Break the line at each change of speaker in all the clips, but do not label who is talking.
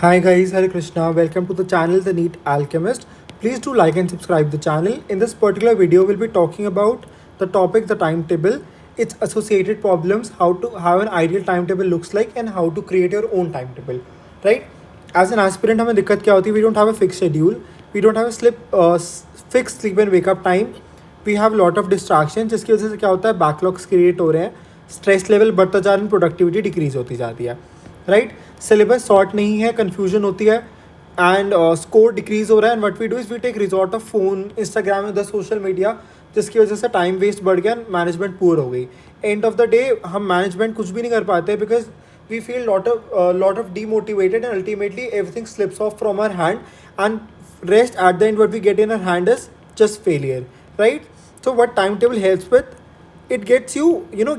Hi guys, Hare Krishna. Welcome to the channel The Neat Alchemist. Please do like and subscribe the channel. In this particular video, we'll be talking about the topic the timetable, its associated problems, how an ideal timetable looks like, and how to create your own timetable. Right? As an aspirant, हमें दिक्कत क्या होती है? We don't have a fixed schedule. We don't have a fixed sleep and wake up time. We have a lot of distractions जिसकी वजह से क्या होता है, बैकलॉग्स क्रिएट हो रहे हैं, स्ट्रेस लेवल बढ़ता जा रहा है, प्रोडक्टिविटी डिक्रीज होती जाती है. राइट, सिलेबस सॉर्ट नहीं है, कन्फ्यूजन होती है एंड स्कोर डिक्रीज हो रहा है. And what we do is we take resort of phone, Instagram and the social media, जिसकी वजह से टाइम वेस्ट बढ़ गया, मैनेजमेंट पुअर हो गई. एंड ऑफ द डे हम मैनेजमेंट कुछ भी नहीं कर पाते because we feel lot of demotivated and ultimately everything slips off from our hand and rest at the end what we get in our hand is just failure. Right, so what timetable helps with, it gets you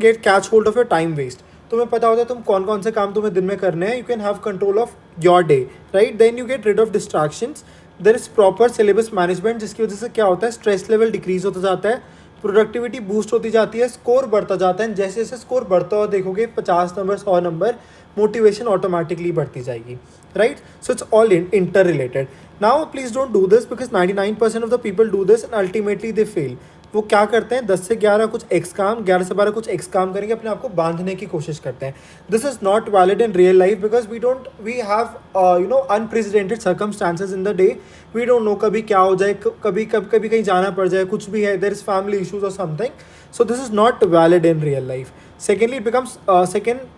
get catch hold of your time waste. तुम्हें पता होता है तुम कौन कौन से काम तुम्हें दिन में करने हैं. You can have control of your day. Right, then you get rid of distractions. There is proper syllabus management, जिसकी वजह से क्या होता है, स्ट्रेस लेवल डिक्रीज होता जाता है, प्रोडक्टिविटी बूस्ट होती जाती है, स्कोर बढ़ता जाता है. जैसे जैसे स्कोर बढ़ता हुआ देखोगे 50 नंबर 100 नंबर, मोटिवेशन ऑटोमेटिकली बढ़ती जाएगी. Right, so it's all inter related. Now please don't do this because 99% of the people do this and ultimately they fail. वो क्या करते हैं, 10 से 11 कुछ एक्स काम, 11 से 12 कुछ एक्स काम करेंगे, अपने आप को बांधने की कोशिश करते हैं. This is not valid in real life because we have unprecedented circumstances in the day. We don't know कभी क्या हो जाए, कभी कहीं जाना पड़ जाए, कुछ भी है, देयर इज फैमिली इशूज और something. So this is not valid in real life. Secondly,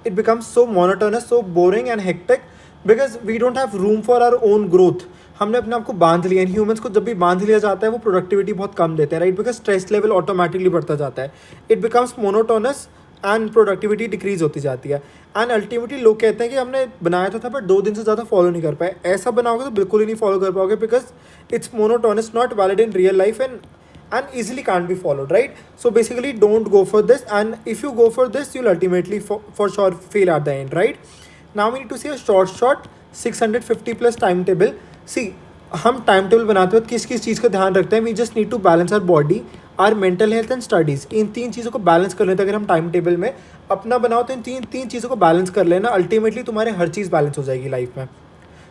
it becomes so monotonous, so boring and hectic because we don't have room for our own growth. हमने अपने आप को बांध लिया. Humans को जब भी बांध लिया जाता है वो प्रोडक्टिविटी बहुत कम देते हैं. Right, because stress level automatically बढ़ता जाता है. It becomes monotonous and productivity decrease होती जाती है. एंड अल्टीमेटली लोग कहते हैं कि हमने बनाया तो था बट 2 दिन से ज़्यादा फॉलो नहीं कर पाए. ऐसा बनाओगे तो बिल्कुल ही नहीं फॉलो कर पाओगे because it's monotonous, not valid in real life and easily can't be followed. Right, so basically don't go for this, and if you go for this you'll ultimately for sure fail at the end. Right, now we need to see a short 650 plus timetable. See, हम time table बनाते वक्त किस किस चीज़ का ध्यान रखते हैं. We just need to balance our body, our mental health and studies. इन 3 चीज़ों को बैलेंस कर लेते हैं. अगर हम टाइम टेबल में अपना बनाओ तो इन तीन चीज़ों को बैलेंस कर लेना, अल्टीमेटली तुम्हारे हर चीज़ बैलेंस हो जाएगी लाइफ में.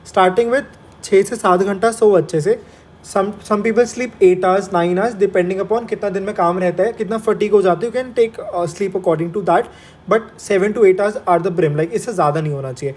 स्टार्टिंग विथ 6 से 7 घंटा सो अच्छे से. some people sleep 8 hours 9 hours depending upon कितना दिन में काम रहता है, कितना फटीग हो जाती है. You can take sleep according to that, but 7 to 8 hours are the brim. Like इससे ज़्यादा नहीं होना चाहिए.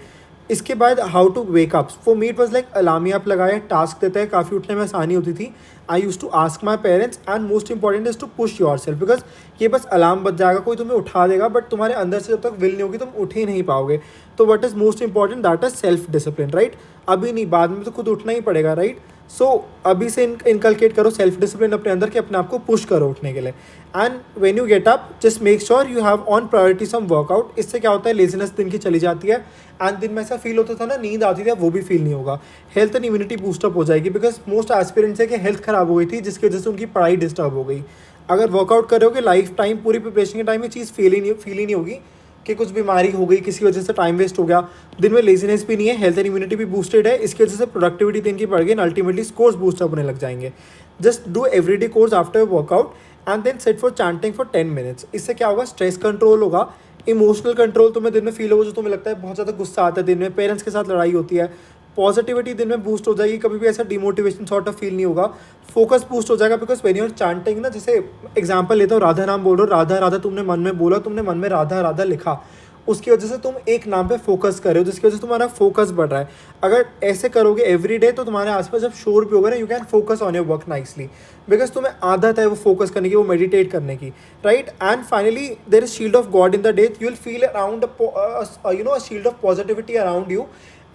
इसके बाद how to wake up. For me it was like alarm आप लगाए, टास्क देता है, काफ़ी उठने में आसानी होती थी. I used to ask my parents and most important is to push yourself because ये बस अलार्म बज जाएगा, कोई तुम्हें उठा देगा बट तुम्हारे अंदर से जब तक विल नहीं होगी तुम उठ ही नहीं पाओगे. तो what is most important, that is self discipline. Right, अभी नहीं, बाद में तो खुद उठना ही पड़ेगा. राइट, सो अभी से इनकलकेट करो सेल्फ डिसिप्लिन अपने अंदर, कि अपने आप को पुश करो उठने के लिए. And when you get up just make sure you have on priority some workout. इससे क्या होता है, लेजीनेस दिन की चली जाती है. एंड दिन में ऐसा फील होता था ना, नींद आती थी, वो भी फील नहीं होगा. हेल्थ एंड इम्यूनिटी बूस्टअप हो जाएगी बिकॉज मोस्ट एस्पिरेंट्स है कि हेल्थ खराब हो गई थी जिसकी वजह से उनकी पढ़ाई डिस्टर्ब हो गई. अगर वर्कआउट करोगे लाइफ टाइम, पूरी प्रिपरेशन के टाइम ये चीज़ फील ही नहीं होगी कि कुछ बीमारी हो गई, किसी वजह से टाइम वेस्ट हो गया. दिन में लेजीनेस भी नहीं है, हेल्थ एंड इम्यूनिटी भी बूस्टेड है, इसकी वजह से प्रोडक्टिविटी दिन की बढ़ गई एंड अल्टीमेटली स्कोर्स बूस्टअप होने लग जाएंगे. Just do everyday course after workout and then set for chanting for 10 minutes. इससे क्या होगा, स्ट्रेस कंट्रोल होगा, इमोशनल कंट्रोल तुम्हें दिन में फील होगा. जो तुम्हें लगता है बहुत ज़्यादा गुस्सा आता है दिन में, पेरेंट्स के साथ लड़ाई होती है, पॉजिटिविटी दिन में बूस्ट हो जाएगी. कभी भी ऐसा डिमोटिवेशन सॉर्ट ऑफ फील नहीं होगा. फोकस बूस्ट हो जाएगा बिकॉज वेन यूर चैंटिंग ना, जैसे एग्जाम्पल लेता हूँ, राधा नाम बोल रहे हो, राधा राधा तुमने मन में बोला, तुमने मन में राधा राधा लिखा, उसकी वजह से तुम एक नाम पे फोकस कर रहे हो, जिसकी वजह से तुम्हारा फोकस बढ़ रहा है. अगर ऐसे करोगे एवरी डे तो तुम्हारे आसपास जब शोर भी होगा ना, you can focus on your work nicely because तुम्हें आदत है वो फोकस करने की, वो मेडिटेट करने की. Right, and finally there is shield of God in the day. You will feel around a shield of positivity around you.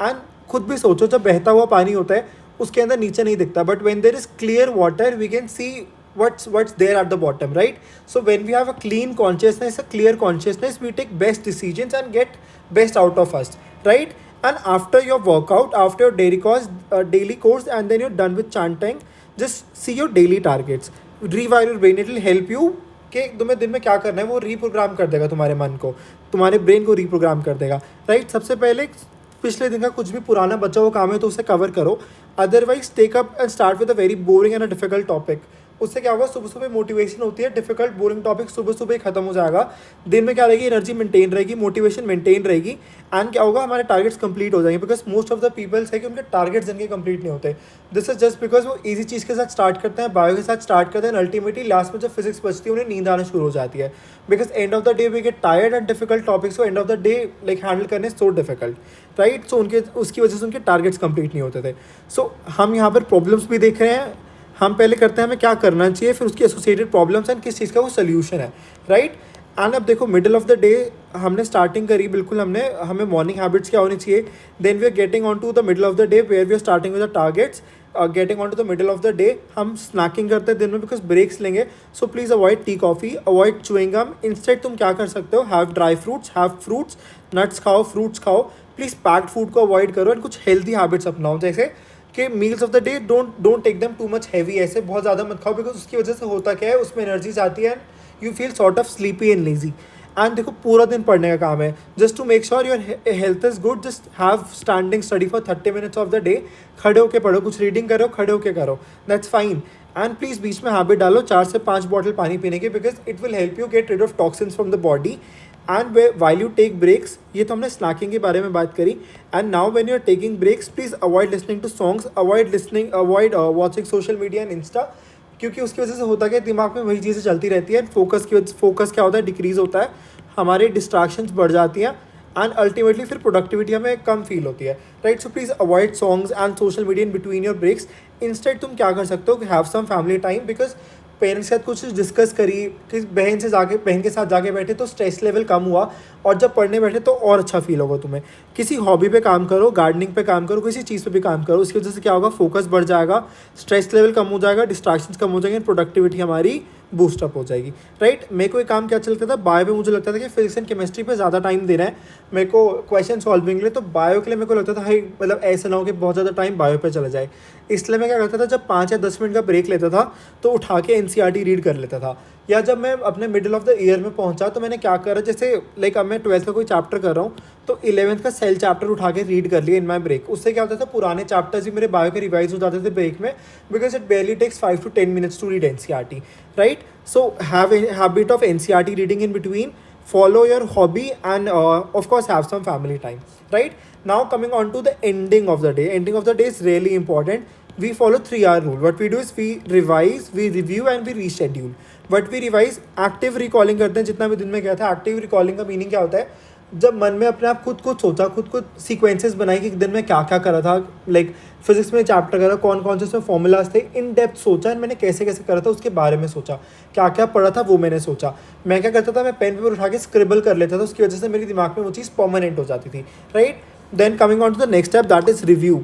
And खुद भी सोचो, जब बहता हुआ पानी होता है उसके अंदर नीचे नहीं दिखता, but when there is clear water we can see what's there at the bottom. Right, so when we have a clean consciousness, a clear consciousness, we take best decisions and get best out of us. Right, and after your workout, after your daily course and then you're done with chanting, just see your daily targets, rewire your brain. It will help you कि तुम्हें दिन में क्या करना है, वो reprogram कर देगा तुम्हारे मन को, तुम्हारे ब्रेन को रीप्रोग्राम कर देगा. राइट, सबसे पहले पिछले दिन का कुछ भी पुराना बचा हुआ काम है तो उसे कवर करो. Otherwise take up and start with a very boring and a difficult topic. उससे क्या होगा, सुबह सुबह मोटिवेशन होती है, डिफिकल्ट बोरिंग टॉपिक सुबह सुबह ही खत्म हो जाएगा, दिन में क्या रहेगी, एनर्जी मेंटेन रहेगी, मोटिवेशन मेंटेन रहेगी, एंड क्या होगा, हमारे टारगेट्स कंप्लीट हो जाएंगे, because most of the peoples है कि उनके टारगेट्स जिनके कंप्लीट नहीं होते, दिस इज जस्ट बिकॉज वो ईजी चीज़ के साथ स्टार्ट करते हैं, बायो के साथ स्टार्ट करते हैं, अल्टीमेटली लास्ट में जब फिजिक्स बचती है उन्हें नींद आना शुरू हो जाती है, because end of the day we get tired and difficult topics को end of the day like handle करने सो डिफिकल्ट, राइट। सो उनके उसकी वजह से उनके टारगेट्स कंप्लीट नहीं होते थे। सो हम यहाँ पर प्रॉब्लम्स भी देख रहे हैं, हम पहले करते हैं हमें क्या करना चाहिए, फिर उसकी एसोसिएटेड प्रॉब्लम्स एंड किस चीज़ का वो सोल्यूशन है, राइट। एंड अब देखो मिडिल ऑफ द डे हमने स्टार्टिंग करी, बिल्कुल हमें मॉर्निंग हैबिट्स क्या होनी चाहिए, then we are getting on to the middle of the day where we are starting with the targets, getting on to the middle of the day हम snacking करते हैं दिन में बिकॉज ब्रेक्स लेंगे, so please avoid tea coffee, avoid chewing gum, instead तुम क्या कर सकते हो, have dry fruits, have fruits, nuts खाओ, फ्रूट्स खाओ, प्लीज़ पैक्ड फूड को अवॉइड करो एंड कुछ हेल्थी हैबिट्स अपनाओ, जैसे कि meals of the day don't take them too much heavy, ऐसे बहुत ज़्यादा मत खाओ, बिकॉज उसकी वजह से होता क्या है, उसमें एनर्जीज आती है and you feel sort of sleepy and lazy. And देखो पूरा दिन पढ़ने का काम है, just to make sure your health is good, just have standing study for 30 minutes of the day, खड़े होकर पढ़ो, कुछ रीडिंग करो, खड़े होकर करो, दैट्स फाइन। एंड प्लीज़ बीच में हैबिट डालो 4 से 5 बॉटल पानी पीने की, because it will help you get rid of toxins from the body. And while you take breaks, ये तो हमने स्नैकिंग के बारे में बात करी, and now when you are taking breaks please avoid listening to songs, avoid watching social media and insta, क्योंकि उसकी वजह से होता है कि दिमाग में वही चीज़ें चलती रहती है, फोकस क्या होता है, डिक्रीज़ होता है, हमारे डिस्ट्रैक्शंस बढ़ जाती हैं, एंड अल्टीमेटली फिर प्रोडक्टिविटी हमें कम फील होती है, right. So please avoid songs and social media in between your breaks, instead तुम क्या कर सकते हो, have some family time, because parents के साथ कुछ डिस्कस करी, फिर बहन के साथ जाके बैठे तो स्ट्रेस लेवल कम हुआ, और जब पढ़ने बैठे तो और अच्छा फील होगा तुम्हें। किसी हॉबी पे काम करो, गार्डनिंग पे काम करो, किसी चीज़ पे भी काम करो, उसकी वजह से क्या होगा, फोकस बढ़ जाएगा, स्ट्रेस लेवल कम हो जाएगा, डिस्ट्रैक्शंस कम हो जाएंगे, प्रोडक्टिविटी हमारी बूस्टअप हो जाएगी, राइट। मेरे को एक काम क्या चलता था, बायो पे मुझे लगता था कि फिजिक्स एंड केमिस्ट्री पे ज़्यादा टाइम देना है मेरे को क्वेश्चन सॉल्विंग के लिए, तो बायो के लिए मेरे को लगता था हाई मतलब ऐसा ना हो कि बहुत ज़्यादा टाइम बायो पे चला जाए, इसलिए मैं क्या करता था, जब 5 या 10 मिनट का ब्रेक लेता था तो उठा के एनसीईआरटी रीड कर लेता था, या जब मैं अपने मिडिल ऑफ द ईयर में पहुंचा तो मैंने क्या करा, जैसे लाइक अब मैं 12th का कोई चैप्टर कर रहा हूँ तो 11th का सेल चैप्टर उठा के रीड कर लिया इन माई ब्रेक, उससे क्या होता था, पुराने चैप्टर्स भी मेरे बायो के रिवाइज हो जाते थे ब्रेक में, because it barely takes 5 to 10 minutes to read NCERT, right? So have a habit of NCERT reading in between, follow your hobby, and of course have some family time, right? Now coming on to the ending of the day is really important. We follow 3R rule. What we do is we revise, we review and we reschedule. What we revise, active recalling करते हैं, जितना भी दिन में गया था। Active recalling का meaning क्या होता है, जब मन में अपने आप खुद सोचा, खुद को सीक्वेंसेस बनाई कि दिन में क्या क्या करा था, लाइक फिजिक्स में चैप्टर करा, कौन कौन से उसमें फॉर्मूलाज थे, इन डेप्थ सोचा, एंड मैंने कैसे कैसे करा था उसके बारे में सोचा, क्या क्या पढ़ा था वो मैंने सोचा। मैं क्या करता था, मैं पेन पेपर उठा के स्क्रिबल कर लेता था, उसकी वजह से मेरे दिमाग में वो चीज़ परमानेंट हो जाती थी, right. Then coming on to the next step, that is review.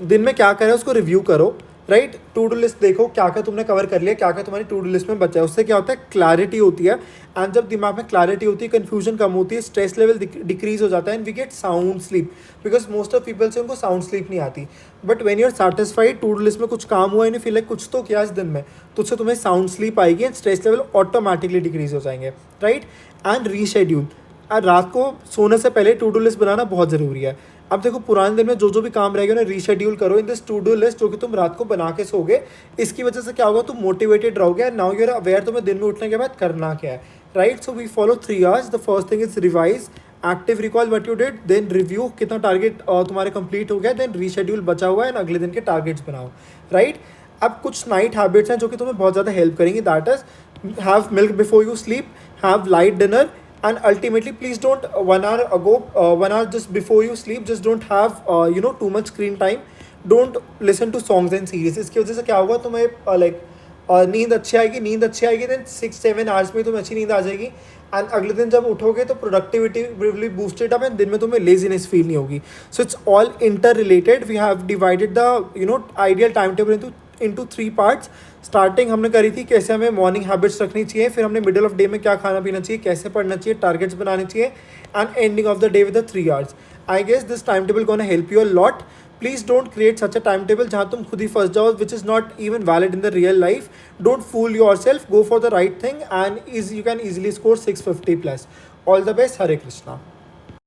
दिन में क्या करें उसको रिव्यू करो, राइट। टू डू लिस्ट देखो, क्या क्या तुमने कवर कर लिया, क्या क्या तुम्हारी टू डू लिस्ट में बचा है, उससे क्या होता है, क्लैरिटी होती है, एंड जब दिमाग में क्लैरिटी होती है, कन्फ्यूजन कम होती है, स्ट्रेस लेवल डिक्रीज हो जाता है, and we get sound sleep, because most of people से उनको साउंड स्लीप नहीं आती, but when you are satisfied, to do list में कुछ काम हुआ, एंड फील लाइक कुछ तो किया इस दिन में, तो उससे तुम्हें साउंड स्लीप आएगी and stress level automatically decrease हो जाएंगे, राइट। एंड रीशेड्यूल, रात को सोने से पहले टू डू लिस्ट बनाना बहुत ज़रूरी है। अब देखो पुराने दिन में जो भी काम रहेगा उन्हें रीशेड्यूल करो in this to do list, जो कि तुम रात को बना के सोगे, इसकी वजह से क्या होगा, तुम मोटिवेटेड रहोगे, and now you are aware तुम्हें दिन में उठने के बाद करना क्या है, right. So we follow 3Rs। The first thing is revise, active recall what you did, then review कितना टारगेट तुम्हारे कंप्लीट हो गया, देन रीशेड्यूल बचा हुआ है, एंड अगले दिन के टारगेट्स बनाओ, राइट। अब कुछ नाइट हैबिट्स हैं जो कि तुम्हें बहुत ज़्यादा हेल्प करेंगी, that is have milk before you sleep, have light dinner, and ultimately please don't 1 hour just before you sleep, just don't have too much screen time, don't listen to songs and series। इसकी वजह से क्या होगा, तुम्हें नींद अच्छी आएगी, then 6-7 hours में तुम्हें अच्छी नींद आ जाएगी, एंड अगले दिन जब उठोगे तो productivity will be boosted up, and दिन में तुम्हें लेजीनेस फील नहीं होगी। So it's all inter related. We have divided the ideal time table into 3 parts. Starting हमने करी थी कैसे हमें मॉर्निंग हैबिट्स रखनी चाहिए, फिर हमने मिडिल ऑफ डे में क्या खाना पीना चाहिए, कैसे पढ़ना चाहिए, टारगेट्स बनाने चाहिए, and ending of the day with the 3 hours। I guess this time table gonna help you a lot. Please don't create such a time table जहाँ तुम खुद ही फंस जाओ, which is not even valid in the real life. Don't fool yourself, go for the right thing, and you can easily score 650+। All the best. Hare Krishna.